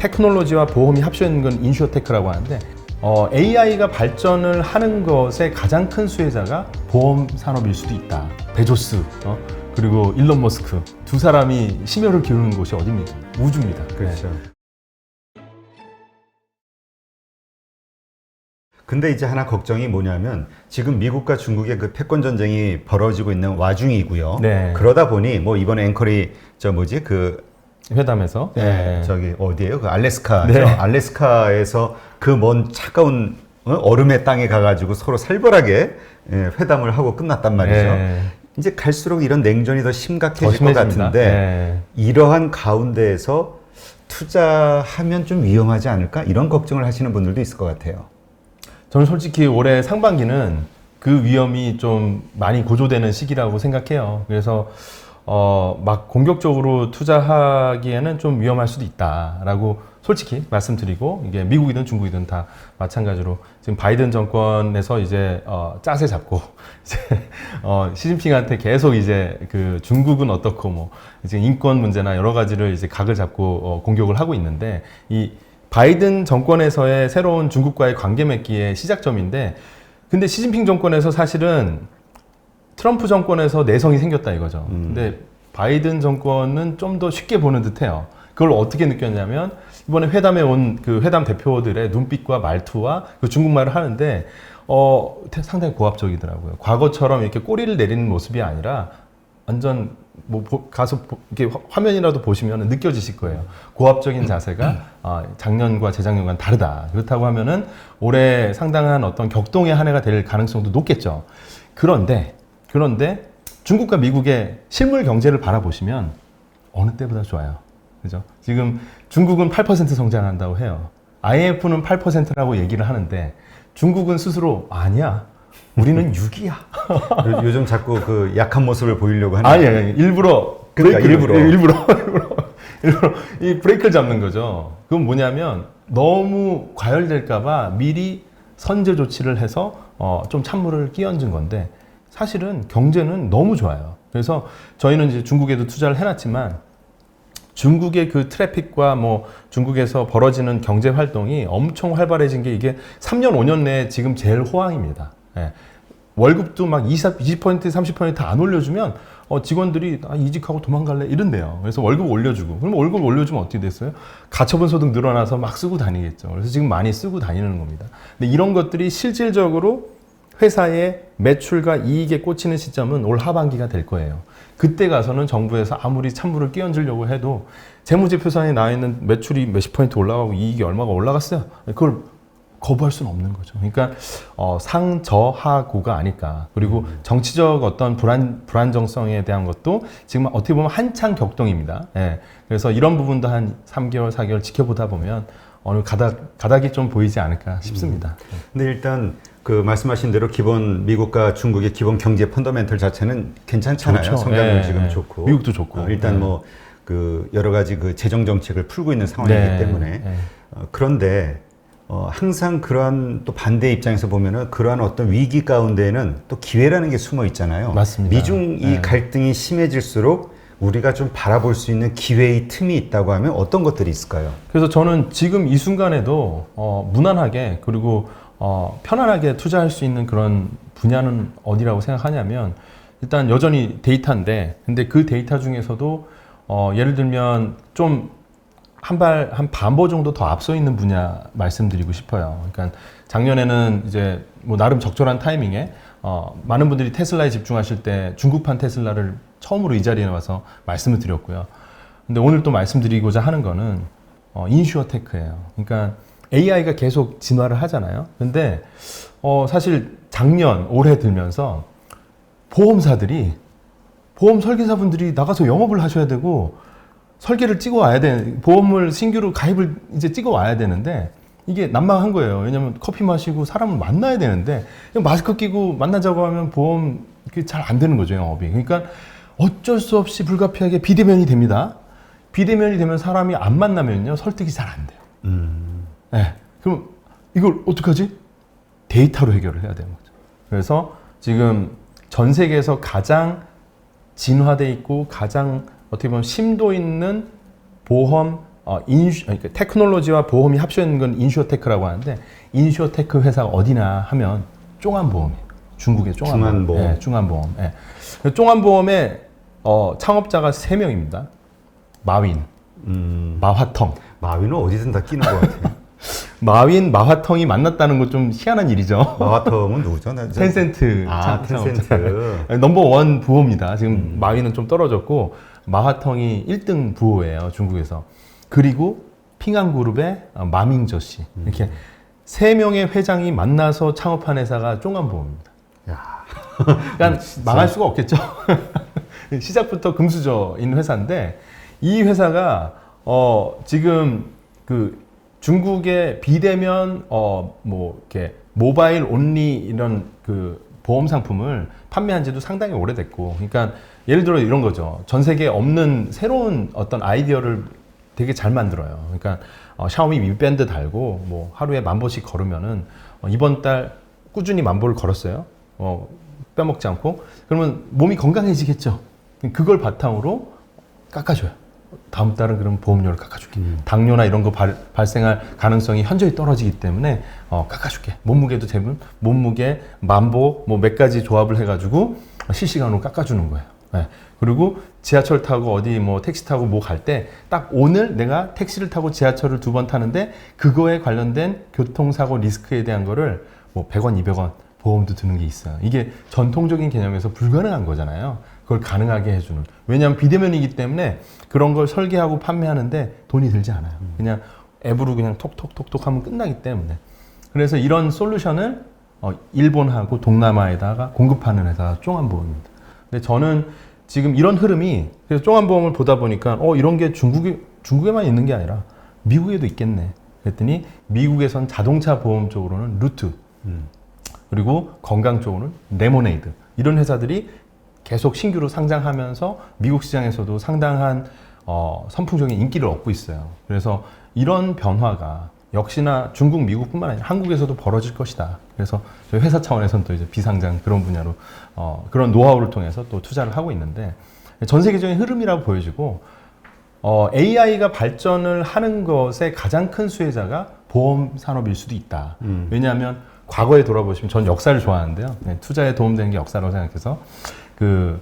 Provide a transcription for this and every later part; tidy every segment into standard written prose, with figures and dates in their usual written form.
테크놀로지와 보험이 합쳐있는 건 인슈어테크라고 하는데 AI가 발전을 하는 것의 가장 큰 수혜자가 보험 산업일 수도 있다. 베조스 그리고 일론 머스크 두 사람이 심혈을 기울이는 곳이 어디입니까? 우주입니다. 그렇죠. 근데 이제 하나 걱정이 뭐냐면 지금 미국과 중국의 그 패권 전쟁이 벌어지고 있는 와중이고요. 네. 그러다 보니 뭐 이번에 앵커리 회담에서 저기 어디예요? 그 알래스카죠. 네. 알래스카에서 그 먼 차가운 얼음의 땅에 가가지고 서로 살벌하게 회담을 하고 끝났단 말이죠. 네. 이제 갈수록 이런 냉전이 더 심각해질 것 심해집니다. 같은데 네. 이러한 가운데에서 투자하면 좀 위험하지 않을까? 이런 걱정을 하시는 분들도 있을 것 같아요. 저는 솔직히 올해 상반기는 그 위험이 좀 많이 고조되는 시기라고 생각해요. 그래서 막 공격적으로 투자하기에는 좀 위험할 수도 있다라고 솔직히 말씀드리고, 이게 미국이든 중국이든 다 마찬가지로 지금 바이든 정권에서 이제 짜세 잡고 이제 시진핑한테 계속 이제 그 중국은 어떻고 뭐 이제 인권 문제나 여러 가지를 이제 각을 잡고 공격을 하고 있는데, 이 바이든 정권에서의 새로운 중국과의 관계 맺기의 시작점인데, 근데 시진핑 정권에서 사실은 트럼프 정권에서 내성이 생겼다 이거죠. 근데 바이든 정권은 좀 더 쉽게 보는 듯해요. 그걸 어떻게 느꼈냐면 이번에 회담에 온 그 회담 대표들의 눈빛과 말투와 그 중국말을 하는데 상당히 고압적이더라고요. 과거처럼 이렇게 꼬리를 내리는 모습이 아니라 완전 뭐 가서 이렇게 화면이라도 보시면 느껴지실 거예요. 고압적인 자세가 작년과 재작년과는 다르다. 그렇다고 하면은 올해 상당한 어떤 격동의 한 해가 될 가능성도 높겠죠. 그런데 중국과 미국의 실물 경제를 바라보시면 어느 때보다 좋아요. 그죠? 지금 중국은 8% 성장한다고 해요. IMF는 8%라고 얘기를 하는데 중국은 스스로 아니야. 우리는 6이야. 요즘 자꾸 그 약한 모습을 보이려고 하는. 아니, 일부러. 그러니까 일부러 이 브레이크를 잡는 거죠. 그건 뭐냐면 너무 과열될까봐 미리 선제 조치를 해서 좀 찬물을 끼얹은 건데, 사실은 경제는 너무 좋아요. 그래서 저희는 이제 중국에도 투자를 해놨지만 중국의 그 트래픽과 뭐 중국에서 벌어지는 경제 활동이 엄청 활발해진 게 이게 3년, 5년 내에 지금 제일 호황입니다. 예. 월급도 막 20%, 30% 안 올려주면 직원들이 이직하고 도망갈래 이런대요. 그래서 월급 올려주고, 그럼 월급 올려주면 어떻게 됐어요? 가처분 소득 늘어나서 막 쓰고 다니겠죠. 그래서 지금 많이 쓰고 다니는 겁니다. 근데 이런 것들이 실질적으로 회사의 매출과 이익에 꽂히는 시점은 올 하반기가 될 거예요. 그때 가서는 정부에서 아무리 찬물을 끼얹으려고 해도 재무제표상에 나와 있는 매출이 몇십 퍼센트 올라가고 이익이 얼마가 올라갔어요. 그걸 거부할 수는 없는 거죠. 그러니까 상저하고가 아닐까. 그리고 정치적 어떤 불안정성에 대한 것도 지금 어떻게 보면 한창 격동입니다. 예. 그래서 이런 부분도 한 3개월, 4개월 지켜보다 보면 어느 가닥이 좀 보이지 않을까 싶습니다. 근데 일단 그 말씀하신 대로 기본 미국과 중국의 기본 경제 펀더멘털 자체는 괜찮잖아요. 좋죠. 성장률 예, 지금 예. 좋고. 미국도 좋고. 일단 예. 뭐 그 여러 가지 그 재정 정책을 풀고 있는 상황이기 네, 때문에. 네. 그런데 항상 그러한 또 반대 입장에서 보면은 그러한 어떤 위기 가운데에는 또 기회라는 게 숨어 있잖아요. 맞습니다. 미중 이 네. 갈등이 심해질수록 우리가 좀 바라볼 수 있는 기회의 틈이 있다고 하면 어떤 것들이 있을까요? 그래서 저는 지금 이 순간에도 무난하게 그리고 편안하게 투자할 수 있는 그런 분야는 어디라고 생각하냐면, 일단 여전히 데이터인데, 근데 그 데이터 중에서도 예를 들면 좀 한 반보 정도 더 앞서 있는 분야 말씀드리고 싶어요. 그러니까 작년에는 이제 뭐 나름 적절한 타이밍에 많은 분들이 테슬라에 집중하실 때 중국판 테슬라를 처음으로 이 자리에 와서 말씀을 드렸고요. 근데 오늘 또 말씀드리고자 하는 거는 인슈어테크예요. 그러니까 AI가 계속 진화를 하잖아요. 근데 사실 작년, 올해 들면서 보험사들이, 보험 설계사분들이 나가서 영업을 하셔야 되고 설계를 찍어 와야 돼. 보험을 신규로 가입을 이제 찍어 와야 되는데 이게 난망한 거예요. 왜냐면 커피 마시고 사람을 만나야 되는데 그냥 마스크 끼고 만나자고 하면 보험 잘 안 되는 거죠, 영업이. 그러니까 어쩔 수 없이 불가피하게 비대면이 됩니다. 비대면이 되면 사람이 안 만나면요, 설득이 잘 안 돼요. 네. 그럼 이걸 어떡하지? 데이터로 해결을 해야 되는 거죠. 그래서 지금 전 세계에서 가장 진화돼 있고 가장 어떻게 보면 심도 있는 보험 그러니까 테크놀로지와 보험이 합쳐있는 건 인슈어테크라고 하는데 인슈어테크 회사가 어디나 하면 종안보험이에요. 중국의 종안보험. 중안보험. 네, 중안보험. 네. 종안보험의 창업자가 3명입니다. 마윈, 마화텅. 마윈은 어디든 다 끼는 것 같아요. 마윈, 마화텅이 만났다는 거 좀 희한한 일이죠. 마와텀은 누구죠? 텐센트. 텐센트. 넘버원 부호입니다. 지금 마윈은 좀 떨어졌고 마화텅이 1등 부호예요. 중국에서. 그리고 핑안그룹의 마밍저 씨. 이렇게 3명의 회장이 만나서 창업한 회사가 종안보험입니다. 야. 그러니까 망할 수가 없겠죠. 시작부터 금수저인 회사인데 이 회사가 지금 그 중국의 비대면 뭐 이렇게 모바일 온리 이런 그 보험 상품을 판매한 지도 상당히 오래됐고, 그러니까 예를 들어 이런 거죠. 전 세계에 없는 새로운 어떤 아이디어를 되게 잘 만들어요. 그러니까 샤오미 미밴드 달고 뭐 하루에 10,000보씩 걸으면은 이번 달 꾸준히 10,000보를 걸었어요. 빼먹지 않고. 그러면 몸이 건강해지겠죠. 그걸 바탕으로 깎아줘요. 다음 달은 그럼 보험료를 깎아줄게. 당뇨나 이런 거 발생할 가능성이 현저히 떨어지기 때문에 깎아줄게. 몸무게도 재면 몸무게, 10,000보 뭐 몇 가지 조합을 해가지고 실시간으로 깎아주는 거예요. 네. 그리고 지하철 타고 어디 뭐 택시 타고 뭐 갈 때 딱 오늘 내가 택시를 타고 지하철을 2번 타는데 그거에 관련된 교통사고 리스크에 대한 거를 뭐 100원, 200원 보험도 드는 게 있어요. 이게 전통적인 개념에서 불가능한 거잖아요. 그걸 가능하게 해주는. 왜냐하면 비대면이기 때문에 그런 걸 설계하고 판매하는데 돈이 들지 않아요. 그냥 앱으로 그냥 톡톡톡톡 하면 끝나기 때문에. 그래서 이런 솔루션을 일본하고 동남아에다가 공급하는 회사가 종안보험입니다. 근데 저는 지금 이런 흐름이, 그래서 종안보험을 보다 보니까 이런 게 중국에만 있는 게 아니라 미국에도 있겠네. 그랬더니 미국에선 자동차 보험 쪽으로는 루트, 그리고 건강 쪽으로는 레모네이드, 이런 회사들이 계속 신규로 상장하면서 미국 시장에서도 상당한 선풍적인 인기를 얻고 있어요. 그래서 이런 변화가 역시나 중국, 미국뿐만 아니라 한국에서도 벌어질 것이다. 그래서 저희 회사 차원에서는 또 이제 비상장 그런 분야로 그런 노하우를 통해서 또 투자를 하고 있는데, 전 세계적인 흐름이라고 보여지고, AI가 발전을 하는 것의 가장 큰 수혜자가 보험 산업일 수도 있다. 왜냐하면 과거에 돌아보시면 전 역사를 좋아하는데요. 네, 투자에 도움되는 게 역사라고 생각해서 그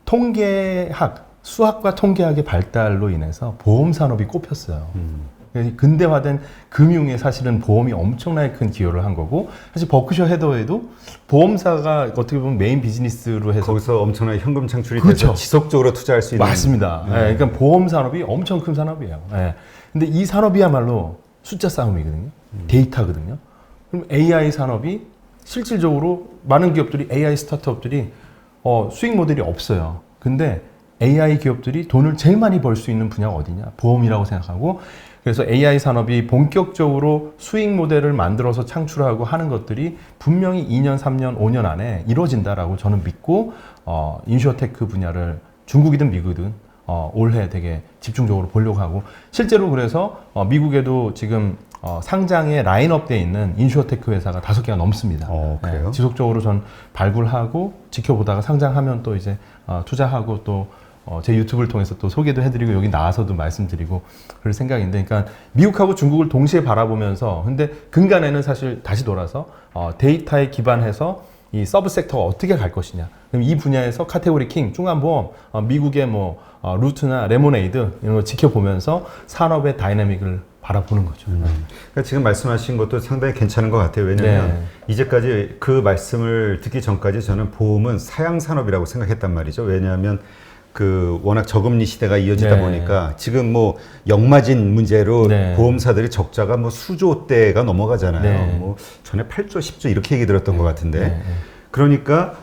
통계학, 수학과 통계학의 발달로 인해서 보험 산업이 꼽혔어요. 근대화된 금융에 사실은 보험이 엄청나게 큰 기여를 한 거고, 사실 버크셔 해더웨이도 보험사가 어떻게 보면 메인 비즈니스로 해서 거기서 엄청나게 현금 창출이 그렇죠. 돼서 지속적으로 투자할 수 있는. 맞습니다. 네, 그러니까 보험 산업이 엄청 큰 산업이에요. 네. 근데 이 산업이야말로 숫자 싸움이거든요. 데이터거든요. 그럼 AI 산업이 실질적으로 많은 기업들이, AI 스타트업들이 수익 모델이 없어요. 근데 AI 기업들이 돈을 제일 많이 벌 수 있는 분야가 어디냐? 보험이라고 생각하고, 그래서 AI 산업이 본격적으로 수익 모델을 만들어서 창출하고 하는 것들이 분명히 2년, 3년, 5년 안에 이루어진다라고 저는 믿고, 인슈어테크 분야를 중국이든 미국이든 올해 되게 집중적으로 보려고 하고, 실제로 그래서 미국에도 지금 상장에 라인업되어 있는 인슈어테크 회사가 5개가 넘습니다. 그래요? 네, 지속적으로 전 발굴하고 지켜보다가 상장하면 또 이제 투자하고 또 제 유튜브를 통해서 또 소개도 해드리고 여기 나와서도 말씀드리고 그럴 생각인데, 그러니까 미국하고 중국을 동시에 바라보면서, 근데 근간에는 사실 다시 돌아서 데이터에 기반해서 이 서브 섹터가 어떻게 갈 것이냐. 그럼 이 분야에서 카테고리 킹, 중안보험, 미국의 뭐 루트나 레모네이드 이런 거 지켜보면서 산업의 다이내믹을 바라보는 거죠. 그러니까 지금 말씀하신 것도 상당히 괜찮은 것 같아요. 왜냐하면 네. 이제까지 그 말씀을 듣기 전까지 저는 보험은 사양 산업이라고 생각했단 말이죠. 왜냐하면 그 워낙 저금리 시대가 이어지다 네. 보니까 지금 뭐 역마진 문제로 네. 보험사들이 적자가 뭐 수조대가 넘어가잖아요. 네. 뭐 전에 8조, 10조 이렇게 얘기 들었던 것 같은데. 네. 그러니까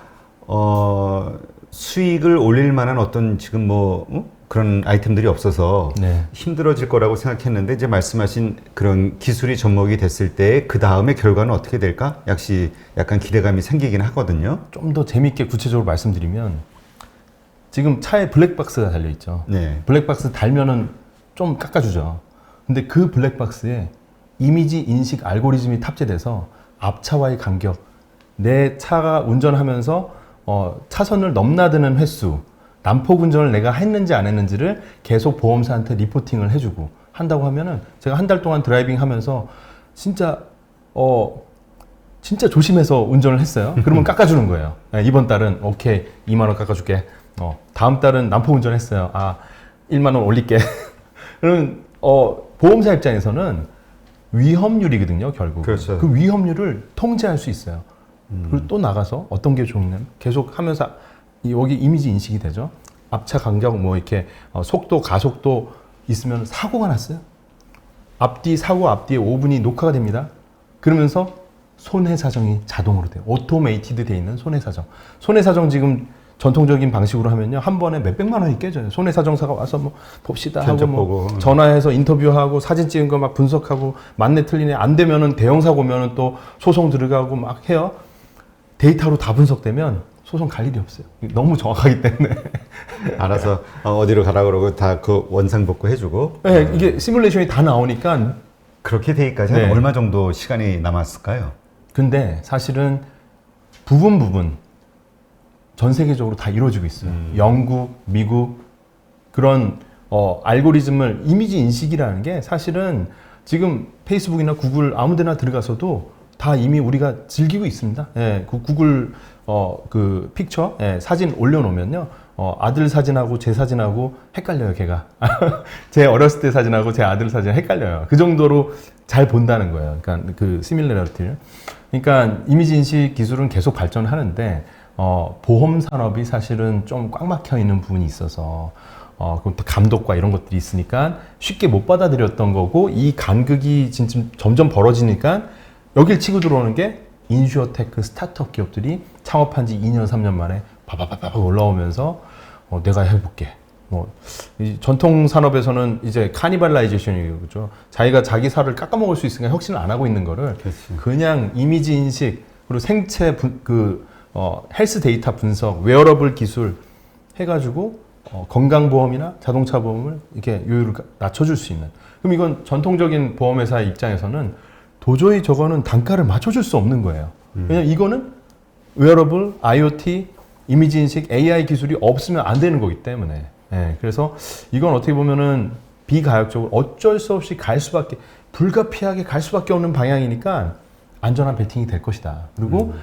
수익을 올릴 만한 어떤 지금 뭐 그런 아이템들이 없어서 네. 힘들어질 거라고 생각했는데, 이제 말씀하신 그런 기술이 접목이 됐을 때 그 다음에 결과는 어떻게 될까? 역시 약간 기대감이 생기긴 하거든요. 좀 더 재밌게 구체적으로 말씀드리면, 지금 차에 블랙박스가 달려있죠. 네. 블랙박스 달면은 좀 깎아주죠. 근데 그 블랙박스에 이미지 인식 알고리즘이 탑재돼서 앞차와의 간격, 내 차가 운전하면서 차선을 넘나드는 횟수, 난폭 운전을 내가 했는지 안 했는지를 계속 보험사한테 리포팅을 해주고 한다고 하면은 제가 한 달 동안 드라이빙 하면서 진짜 진짜 조심해서 운전을 했어요. 그러면 깎아주는 거예요. 네, 이번 달은 오케이 2만 원 깎아줄게. 다음 달은 남포 운전했어요. 1만 원 올릴게. 그러면 보험사 입장에서는 위험률이거든요, 결국. 그렇죠. 그 위험률을 통제할 수 있어요. 그리고 또 나가서 어떤 게 좋냐면 계속 하면서 여기 이미지 인식이 되죠. 앞차 간격 뭐 이렇게 속도, 가속도 있으면 사고가 났어요. 앞뒤 사고 앞뒤에 5분이 녹화가 됩니다. 그러면서 손해사정이 자동으로 돼요. 오토메이티드 돼 있는 손해사정. 손해사정 지금 전통적인 방식으로 하면요. 한 번에 몇백만 원이 깨져요. 손해사정사가 와서 뭐 봅시다 하고 뭐 보고. 전화해서 인터뷰하고 사진 찍은 거 막 분석하고 맞네 틀리네 안 되면은 대형사고면은 또 소송 들어가고 막 해요. 데이터로 다 분석되면 소송 갈 일이 없어요. 너무 정확하기 때문에. 알아서 어디로 가라 그러고 다 그 원상복구 해주고. 네, 이게 시뮬레이션이 다 나오니까. 그렇게 되기까지 는 네. 얼마 정도 시간이 남았을까요? 근데 사실은 부분 전 세계적으로 다 이루어지고 있어요. 영국, 미국 그런 알고리즘을 이미지 인식이라는 게 사실은 지금 페이스북이나 구글 아무데나 들어가서도 다 이미 우리가 즐기고 있습니다. 예, 그 구글 그 픽처 사진 올려놓으면요. 아들 사진하고 제 사진하고 헷갈려요, 걔가. 제 어렸을 때 사진하고 제 아들 사진 헷갈려요. 그 정도로 잘 본다는 거예요. 그러니까 그 시뮬레러티를. 그러니까 이미지 인식 기술은 계속 발전하는데 보험 산업이 사실은 좀 꽉 막혀 있는 부분이 있어서 그럼 또 감독과 이런 것들이 있으니까 쉽게 못 받아들였던 거고 이 간극이 진짜 점점 벌어지니까 여길 치고 들어오는 게 인슈어테크 스타트업 기업들이 창업한 지 2년, 3년 만에 바바바바 올라오면서 내가 해볼게. 이 전통 산업에서는 이제 카니발라이제이션이죠. 자기가 자기 살을 깎아먹을 수 있으니까 혁신을 안 하고 있는 거를 그렇지. 그냥 이미지 인식 그리고 생체 헬스 데이터 분석, 웨어러블 기술 해가지고 건강보험이나 자동차 보험을 이렇게 요율을 낮춰줄 수 있는. 그럼 이건 전통적인 보험회사의 입장에서는 도저히 저거는 단가를 맞춰줄 수 없는 거예요. 왜냐면 이거는 웨어러블, IoT, 이미지 인식, AI 기술이 없으면 안 되는 거기 때문에. 예, 그래서 이건 어떻게 보면은 비가역적으로 어쩔 수 없이 불가피하게 갈 수밖에 없는 방향이니까 안전한 베팅이 될 것이다. 그리고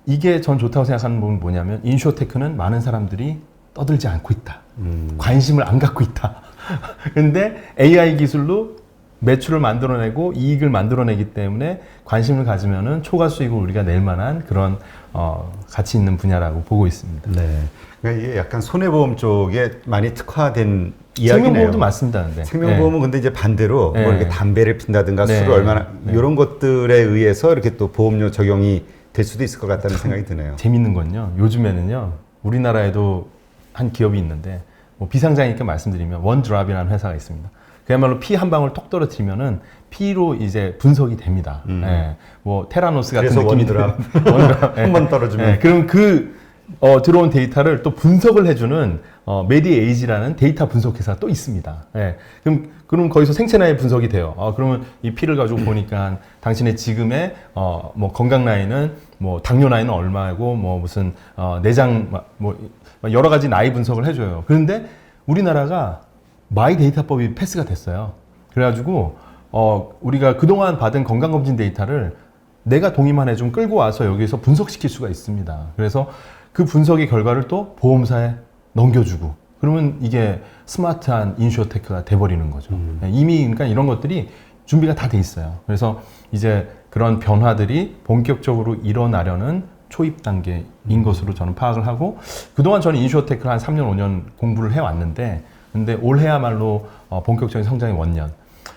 이게 전 좋다고 생각하는 부분은 뭐냐면 인슈어테크는 많은 사람들이 떠들지 않고 있다. 관심을 안 갖고 있다. 근데 AI 기술로 매출을 만들어내고 이익을 만들어내기 때문에 관심을 가지면은 초과 수익을 우리가 낼 만한 그런 가치 있는 분야라고 보고 있습니다. 네. 그러니까 이게 약간 손해보험 쪽에 많이 특화된 이야기네요. 생명보험도 맞습니다. 근데. 생명보험은 근데 이제 반대로 뭐 이렇게 담배를 핀다든가 술을 얼마나 이런 것들에 의해서 이렇게 또 보험료 적용이 될 수도 있을 것 같다는 생각이 드네요. 재밌는 건요. 요즘에는요. 우리나라에도 한 기업이 있는데 뭐 비상장이니까 말씀드리면 원드랍이라는 회사가 있습니다. 그야말로 피 한 방울 톡 떨어뜨리면은 피로 이제 분석이 됩니다. 예, 뭐 테라노스 같은 그래서 느낌이 원드랍 한 번 떨어지면 그럼 들어온 데이터를 또 분석을 해주는 메디에이지라는 데이터 분석 회사가 또 있습니다. 예, 그럼 거기서 생체 나이 분석이 돼요. 그러면 이 피를 가지고 보니까 당신의 지금의 뭐 건강 나이는 뭐 당뇨 나이는 얼마고 뭐 무슨 내장 뭐 여러 가지 나이 분석을 해줘요. 그런데 우리나라가 마이 데이터법이 패스가 됐어요. 그래가지고 우리가 그동안 받은 건강검진 데이터를 내가 동의만 해주면 끌고 와서 여기서 분석시킬 수가 있습니다. 그래서 그 분석의 결과를 또 보험사에 넘겨주고 그러면 이게 스마트한 인슈어테크가 돼버리는 거죠. 이미 그러니까 이런 것들이 준비가 다 돼 있어요. 그래서 이제 그런 변화들이 본격적으로 일어나려는 초입 단계인 것으로 저는 파악을 하고 그동안 저는 인슈어테크를 한 3년, 5년 공부를 해왔는데 근데 올해야말로 본격적인 성장의 원년.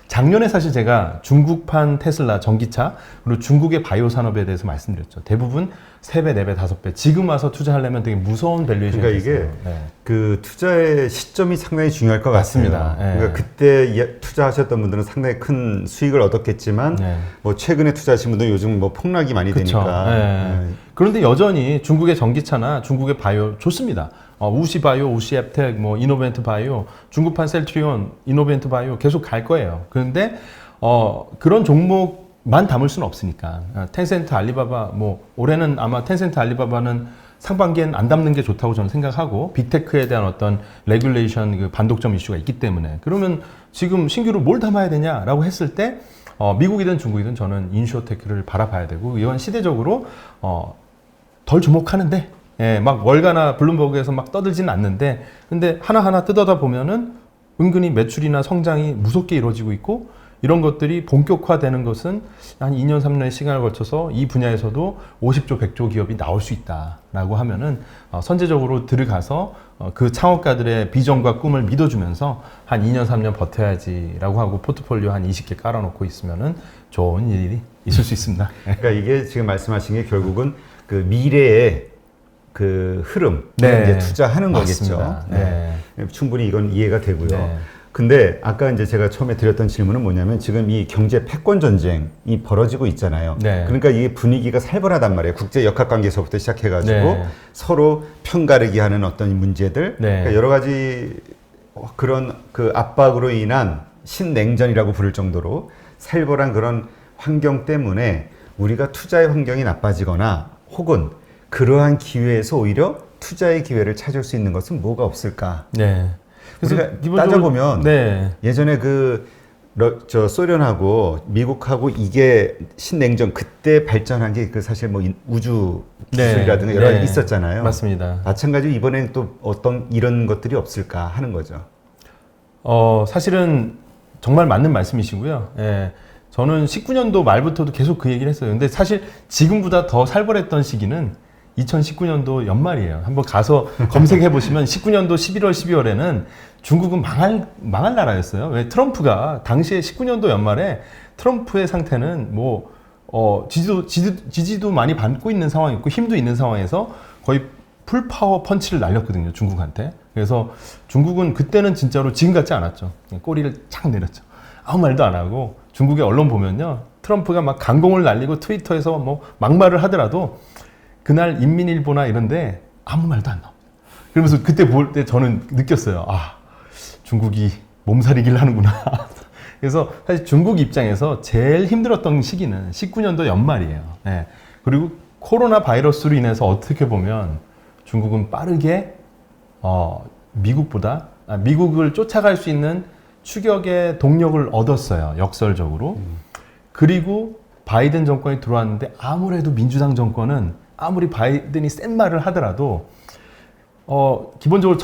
작년에 사실 제가 중국판 테슬라 전기차 그리고 중국의 바이오 산업에 대해서 말씀드렸죠. 대부분 3배, 4배, 5배. 지금 와서 투자하려면 되게 무서운 밸류에이션이 그러니까 이게 있어요. 그 투자의 시점이 상당히 중요할 것 맞습니다. 같습니다. 그러니까 그때 투자하셨던 분들은 상당히 큰 수익을 얻었겠지만 뭐 최근에 투자하신 분들은 요즘 뭐 폭락이 많이 그쵸. 되니까. 그런데 여전히 중국의 전기차나 중국의 바이오 좋습니다. 우시 바이오, 우시 앱텍, 뭐 이노벤트 바이오, 중국판 셀트리온, 이노벤트 바이오 계속 갈 거예요. 그런데 그런 종목만 담을 수는 없으니까 텐센트, 알리바바 뭐 올해는 아마 텐센트, 알리바바는 상반기엔 안 담는 게 좋다고 저는 생각하고 빅테크에 대한 어떤 레귤레이션 그 반독점 이슈가 있기 때문에 그러면 지금 신규로 뭘 담아야 되냐라고 했을 때 미국이든 중국이든 저는 인슈어테크를 바라봐야 되고 이건 시대적으로 덜 주목하는데 예, 막 월가나 블룸버그에서 막 떠들지는 않는데 근데 하나하나 뜯어다 보면은 은근히 매출이나 성장이 무섭게 이루어지고 있고 이런 것들이 본격화되는 것은 한 2년, 3년의 시간을 거쳐서 이 분야에서도 50조, 100조 기업이 나올 수 있다라고 하면은 선제적으로 들어가서 그 창업가들의 비전과 꿈을 믿어주면서 한 2년, 3년 버텨야지라고 하고 포트폴리오 한 20개 깔아놓고 있으면은 좋은 일이 있을 수 있습니다. 그러니까 이게 지금 말씀하신 게 결국은 그 미래의 그 흐름 네. 이제 투자하는 맞습니다. 거겠죠. 네. 충분히 이건 이해가 되고요. 네. 근데 아까 이제 제가 처음에 드렸던 질문은 뭐냐면 지금 이 경제 패권 전쟁이 벌어지고 있잖아요. 네. 그러니까 이 분위기가 살벌하단 말이에요. 국제 역학 관계에서부터 시작해가지고 네. 서로 편가르기 하는 어떤 문제들, 네. 그러니까 여러 가지 그런 그 압박으로 인한 신냉전이라고 부를 정도로 살벌한 그런 환경 때문에 우리가 투자의 환경이 나빠지거나 혹은 그러한 기회에서 오히려 투자의 기회를 찾을 수 있는 것은 뭐가 없을까? 네. 우리가 기본적으로- 따져보면 네. 예전에 저 소련하고 미국하고 이게 신냉전 그때 발전한 게 그 사실 뭐 우주 기술이라든가 여러 가지 있었잖아요. 맞습니다. 마찬가지로 이번에는 또 어떤 이런 것들이 없을까 하는 거죠. 사실은 정말 맞는 말씀이시고요. 예. 저는 19년도 말부터도 계속 그 얘기를 했어요. 근데 사실 지금보다 더 살벌했던 시기는 2019년도 연말이에요. 한번 가서 검색해 보시면 19년도 11월, 12월에는 중국은 망할 나라였어요. 왜 트럼프가 당시에 19년도 연말에 트럼프의 상태는 뭐 지지도 많이 받고 있는 상황이었고 힘도 있는 상황에서 거의 풀파워 펀치를 날렸거든요. 중국한테. 그래서 중국은 그때는 진짜로 지금 같지 않았죠. 그냥 꼬리를 착 내렸죠. 아무 말도 안 하고 중국의 언론 보면요. 트럼프가 막 강공을 날리고 트위터에서 뭐 막말을 하더라도 그날 인민일보나 이런데 아무 말도 안 나옵니다. 그러면서 그때 볼 때 저는 느꼈어요. 아, 중국이 몸살이길 하는구나. 그래서 사실 중국 입장에서 제일 힘들었던 시기는 19년도 연말이에요. 네. 그리고 코로나 바이러스로 인해서 어떻게 보면 중국은 빠르게 미국을 쫓아갈 수 있는 추격의 동력을 얻었어요. 역설적으로. 그리고 바이든 정권이 들어왔는데 아무래도 민주당 정권은 아무리 바이든이 센 말을 하더라도 기본적으로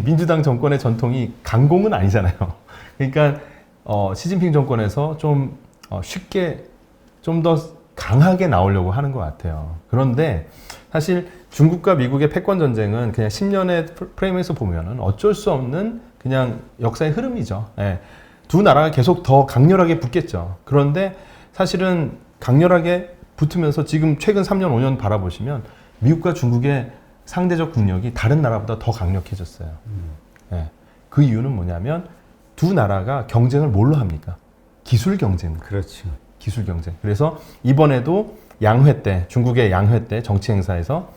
민주당 정권의 전통이 강공은 아니잖아요. 그러니까 시진핑 정권에서 좀 쉽게 좀 더 강하게 나오려고 하는 것 같아요. 그런데 사실 중국과 미국의 패권 전쟁은 그냥 10년의 프레임에서 보면은 어쩔 수 없는 그냥 역사의 흐름이죠. 예. 두 나라가 계속 더 강렬하게 붙겠죠. 그런데 사실은 강렬하게 붙으면서 지금 최근 3년, 5년 바라보시면 미국과 중국의 상대적 국력이 다른 나라보다 더 강력해졌어요. 예. 그 이유는 뭐냐면 두 나라가 경쟁을 뭘로 합니까? 기술 경쟁. 그렇죠. 기술 경쟁. 그래서 이번에도 양회 때, 중국의 양회 때 정치 행사에서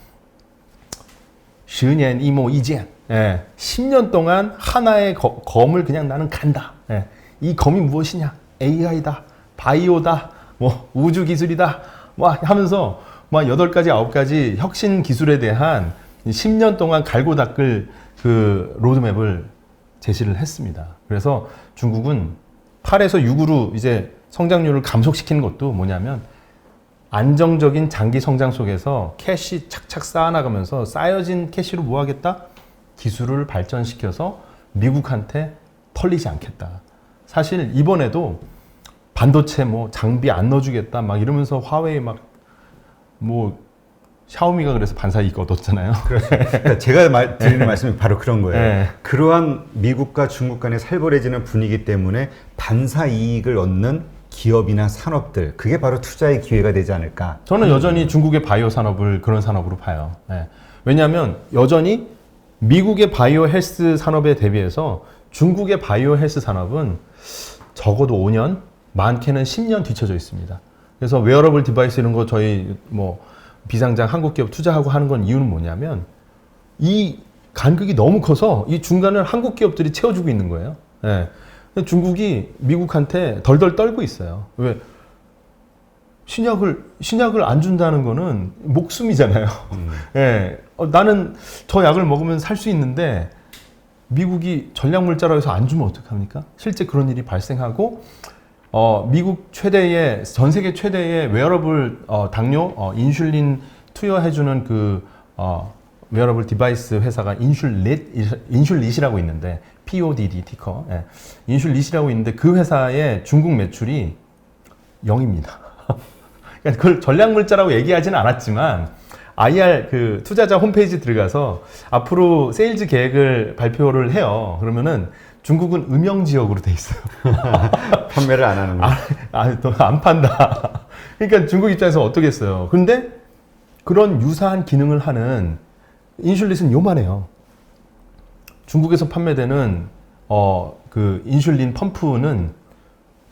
10년 이모 이젠. 예. 10년 동안 하나의 검을 그냥 나는 간다. 예. 이 검이 무엇이냐? AI다. 바이오다. 뭐 우주 기술이다. 막 하면서 막 8가지, 9가지 혁신 기술에 대한 10년 동안 갈고 닦을 그 로드맵을 제시를 했습니다. 그래서 중국은 8에서 6으로 이제 성장률을 감속시키는 것도 뭐냐면 안정적인 장기 성장 속에서 캐시 착착 쌓아나가면서 쌓여진 캐시로 뭐 하겠다? 기술을 발전시켜서 미국한테 털리지 않겠다. 사실 이번에도 반도체 뭐 장비 안 넣어주겠다 막 이러면서 화웨이 뭐 샤오미가 그래서 반사 이익 얻었잖아요. 그러니까 제가 드리는 말씀이 바로 그런 거예요. 네. 그러한 미국과 중국 간의 살벌해지는 분위기 때문에 반사 이익을 얻는 기업이나 산업들, 그게 바로 투자의 기회가 되지 않을까. 저는 여전히 중국의 바이오 산업을 그런 산업으로 봐요. 네. 왜냐하면 여전히 미국의 바이오 헬스 산업에 대비해서 중국의 바이오 헬스 산업은 적어도 5년, 많게는 10년 뒤쳐져 있습니다. 그래서 웨어러블 디바이스 이런 거 저희 뭐 비상장 한국 기업 투자하고 하는 건 이유는 뭐냐면 이 간극이 너무 커서 이 중간을 한국 기업들이 채워주고 있는 거예요. 네. 중국이 미국한테 덜덜 떨고 있어요. 왜? 신약을 안 준다는 거는 목숨이잖아요. 예. 나는 저 약을 먹으면 살 수 있는데 미국이 전략물자로 해서 안 주면 어떡합니까? 실제 그런 일이 발생하고 미국 최대의 전 세계 최대의 웨어러블 당뇨 인슐린 투여해주는 그 웨어러블 디바이스 회사가 인슐릿이라고 있는데 PODD 티커 인슐릿이라고 있는데 그 회사의 중국 매출이 0입니다. 그러니까 그걸 전략물자라고 얘기하지는 않았지만 IR 그 투자자 홈페이지 들어가서 앞으로 세일즈 계획을 발표를 해요. 그러면은 중국은 음영 지역으로 돼 있어요. 판매를 안 하는 거. 또 안 판다. 그러니까 중국 입장에서 어떻겠어요. 근데 그런 유사한 기능을 하는 인슐릿은 요만해요. 중국에서 판매되는 그 인슐린 펌프는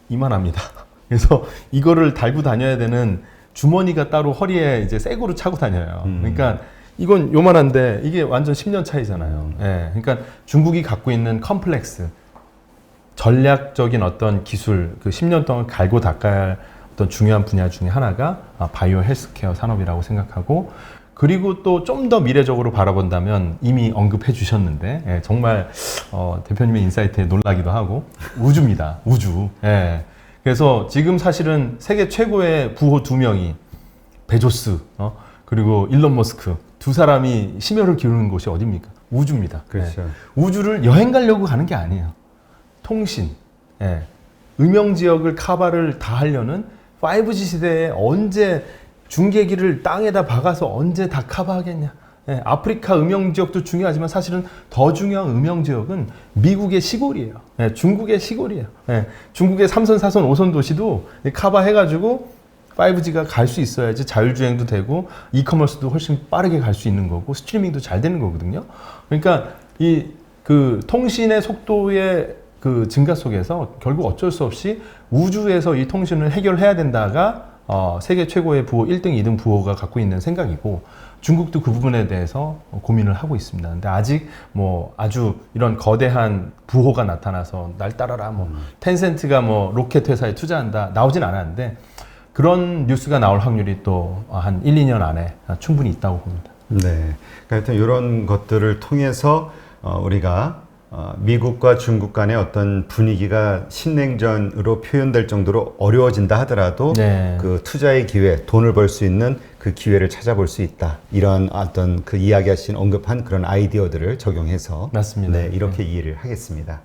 이만합니다. 그래서 이거를 달고 다녀야 되는 주머니가 따로 허리에 이제 새거로 차고 다녀요. 그러니까 이건 요만한데 이게 완전 10년 차이잖아요. 예, 그러니까 중국이 갖고 있는 컴플렉스, 전략적인 어떤 기술, 그 10년 동안 갈고 닦아야 할 어떤 중요한 분야 중에 하나가 바이오 헬스케어 산업이라고 생각하고, 그리고 또 좀 더 미래적으로 바라본다면 이미 언급해 주셨는데 예, 정말 대표님의 인사이트에 놀라기도 하고 우주입니다. 우주. 예. 그래서 지금 사실은 세계 최고의 부호 2명이 베조스 그리고 일론 머스크 두 사람이 심혈을 기울이는 곳이 어디입니까? 우주입니다. 그렇죠. 예. 우주를 여행 가려고 가는 게 아니에요. 통신, 예. 음영 지역을 카바를 다 하려는 5G 시대에 언제 중계기를 땅에다 박아서 언제 다 커버하겠냐. 예, 아프리카 음영 지역도 중요하지만 사실은 더 중요한 음영 지역은 미국의 시골이에요. 예, 중국의 시골이에요. 예, 중국의 3선, 4선, 5선 도시도 커버해가지고 5G가 갈 수 있어야지 자율주행도 되고 이커머스도 훨씬 빠르게 갈 수 있는 거고 스트리밍도 잘 되는 거거든요. 그러니까 이 그 통신의 속도의 그 증가 속에서 결국 어쩔 수 없이 우주에서 이 통신을 해결해야 된다가 세계 최고의 부호 1등, 2등 부호가 갖고 있는 생각이고 중국도 그 부분에 대해서 고민을 하고 있습니다. 근데 아직 뭐 아주 이런 거대한 부호가 나타나서 날 따라라 뭐 텐센트가 뭐 로켓 회사에 투자한다 나오진 않았는데 그런 뉴스가 나올 확률이 또 한 1, 2년 안에 충분히 있다고 봅니다. 네. 하여튼 이런 것들을 통해서 우리가 미국과 중국 간의 어떤 분위기가 신냉전으로 표현될 정도로 어려워진다 하더라도 네. 그 투자의 기회, 돈을 벌 수 있는 그 기회를 찾아볼 수 있다. 이런 어떤 그 이야기하신 언급한 그런 아이디어들을 적용해서 맞습니다. 네, 이렇게 이해를 하겠습니다.